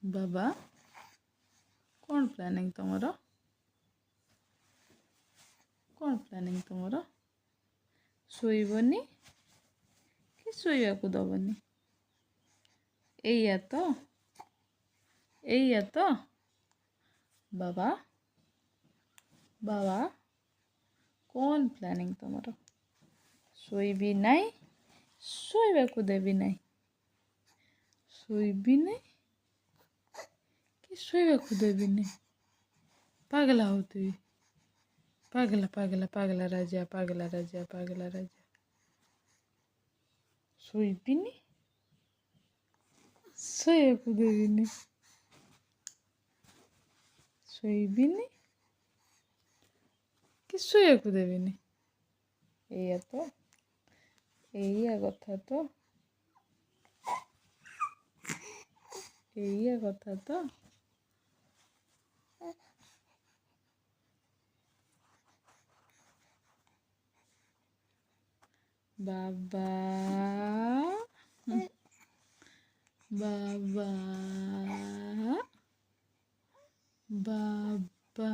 बाबा कौन प्लानिंग तुमर कौन प्लानिंग तुमर शोइबनी कि शोइबाकू दबनी एइया तो बाबा बाबा कौन प्लानिंग तुमर शोइबी नाई शोइबाकू देबी नाई शोइबी नाई कि शोइबाकू देबी नाई पागला होती पागला पागला पागला राजा पागला राजा पागला राजा शोइबी नाई शोइबाकू देबी नाई शोइबी नाई कि शोइबाकू देबी नाई एइया कथा तो बाबा बाबा बाबा